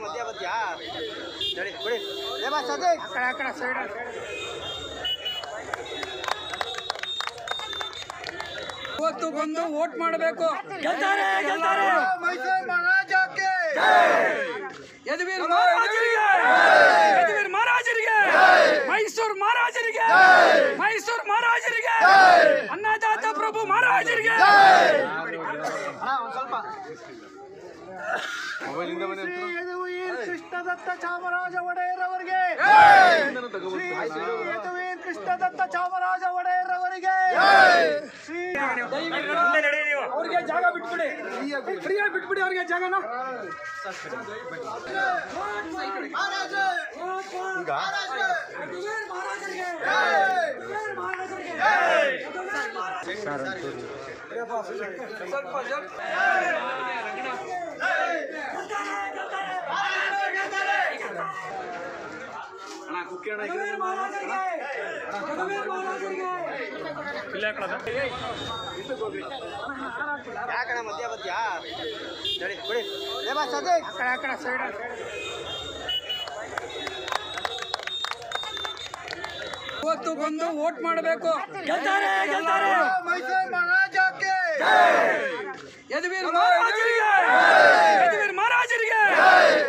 ಮಧ್ಯ ಬದ್ಯಾ ಸೈಡ್ ಇವತ್ತು ಬಂದು ವೋಟ್ ಮಾಡಬೇಕು. ಗೆಲ್ತಾರೆ ಗೆಲ್ತಾರೆ. ಮೈಸೂರು ಮಹಾರಾಜಕ್ಕೆ ಯದುವೀರ್ ಮಹಾರಾಜರಿಗೆ, ಯದುವೀರ್ ಮಹಾರಾಜರಿಗೆ, ಮೈಸೂರು ಮಹಾರಾಜರಿಗೆ, ಮೈಸೂರು ಮಹಾರಾಜರಿಗೆ, ಅನ್ನದಾತ ಪ್ರಭು ಮಹಾರಾಜರಿಗೆ. ಸ್ವಲ್ಪ ಯದುವೀರ್ ಕೃಷ್ಣದತ್ತ ಚಾಮರಾಜ ಒಡೆಯರ್ ಅವರಿಗೆ, ಯದುವೀರ್ ಕೃಷ್ಣದತ್ತ ಚಾಮರಾಜ ಒಡೆಯರ್ ಅವರಿಗೆ. ಅವ್ರಿಗೆ ಜಾಗ ಬಿಟ್ಬಿಡಿ, ಫ್ರೀಯಾಗಿ ಬಿಟ್ಬಿಡಿ ಅವ್ರಿಗೆ ಜಾಗನ. ಮಧ್ಯ ಬದ್ಯಾ ಸೈಡ್ ಇವತ್ತು ಬಂದು ವೋಟ್ ಮಾಡಬೇಕು. ಗೆಲ್ತಾರೆ ಗೆಲ್ತಾರೆ. ಮೈಸೂರು ಮಹಾರಾಜಕ್ಕೆ, ಯದುವೀರ್ ಮಹಾರಾಜರಿಗೆ, ಯದುವೀರ್ ಮಹಾರಾಜರಿಗೆ,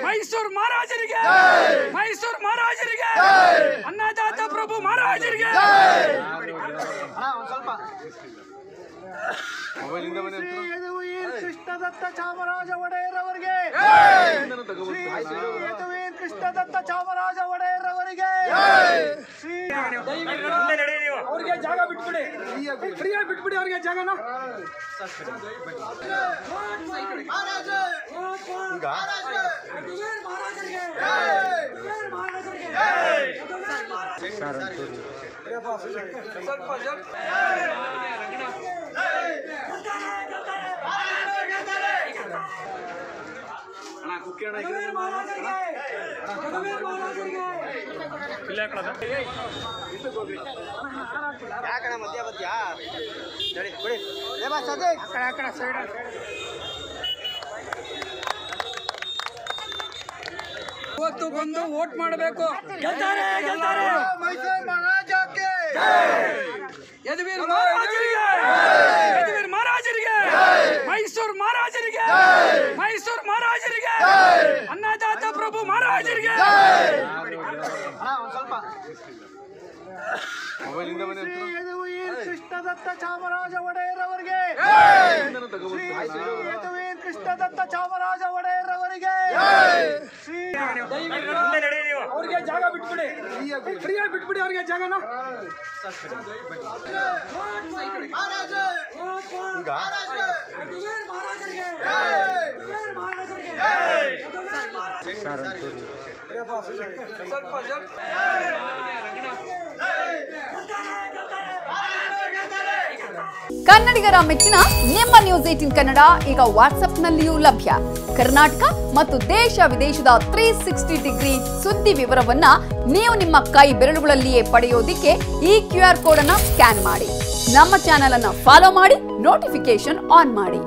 ಮೈಸೂರು ಮಹಾರಾಜರಿಗೆ, ಮೈಸೂರು ಮಹಾರಾಜರಿಗೆ, ಅನ್ನದಾತ ಪ್ರಭು ಮಹಾರಾಜರಿಗೆ. ಸ್ವಲ್ಪ ಯದುವೀರ್ ಕೃಷ್ಣದತ್ತ ಚಾಮರಾಜ ಒಡೆಯರ್ ಅವರಿಗೆ, ಯದುವೀರ್ ಕೃಷ್ಣದತ್ತ ಚಾಮರಾಜ ಒಡೆಯರ್ ಅವರಿಗೆ. ಅವ್ರಿಗೆ ಜಾಗ ಬಿಟ್ಬಿಡಿ, ಫ್ರೀಯಾಗಿ ಬಿಟ್ಬಿಡಿ ಅವ್ರಿಗೆ ಜಾಗನ. ಮಧ್ಯ ಬದ್ಯಾ ಸೈಡ್ ಇವತ್ತು ಬಂದು ವೋಟ್ ಮಾಡಬೇಕು. ಗೆಲ್ತಾರೆ ಗೆಲ್ತಾರೆ. ಮೈಸೂರು ಮಹಾರಾಜಕ್ಕೆ, ಯದುವೀರ್ ಮಹಾರಾಜರಿಗೆ, ಯದುವೀರ್ ಮಹಾರಾಜರಿಗೆ, ಮೈಸೂರು ಮಹಾರಾಜರಿಗೆ, ಮೈಸೂರು ಮಹಾರಾಜರಿಗೆ, ಅನ್ನದಾತ ಪ್ರಭು ಮಹಾರಾಜರಿಗೆ. ಸ್ವಲ್ಪ ಯದುವೀರ್ ಕೃಷ್ಣದತ್ತ ಚಾಮರಾಜ ಒಡೆಯರ್ ಅವರಿಗೆ, ಯದುವೀರ್ ಕೃಷ್ಣದತ್ತ ಚಾಮರಾಜ ಒಡೆಯರ್ ಅವರಿಗೆ. ಅವ್ರಿಗೆ ಜಾಗ ಬಿಟ್ಬಿಡಿ, ಫ್ರೀಯಾಗಿ ಬಿಟ್ಬಿಡಿ ಅವ್ರಿಗೆ ಜಾಗನ. ಕನ್ನಡಿಗರ ಮೆಚ್ಚಿನ ನಿಮ್ಮ ನ್ಯೂಸ್ 18 ಕನ್ನಡ ಈಗ ವಾಟ್ಸ್ಆಪ್ನಲ್ಲಿಯೂ ಲಭ್ಯ. ಕರ್ನಾಟಕ ಮತ್ತು ದೇಶ ವಿದೇಶದ 360 ಡಿಗ್ರಿ ಸುದ್ದಿ ವಿವರವನ್ನ ನೀವು ನಿಮ್ಮ ಕೈ ಬೆರಳುಗಳಲ್ಲಿಯೇ ಪಡೆಯೋದಿಕ್ಕೆ ಈ QR ಕೋಡ್ ಅನ್ನು ಸ್ಕ್ಯಾನ್ ಮಾಡಿ. ನಮ್ಮ ಚಾನೆಲ್ ಅನ್ನು ಫಾಲೋ ಮಾಡಿ, ನೋಟಿಫಿಕೇಶನ್ ಆನ್ ಮಾಡಿ.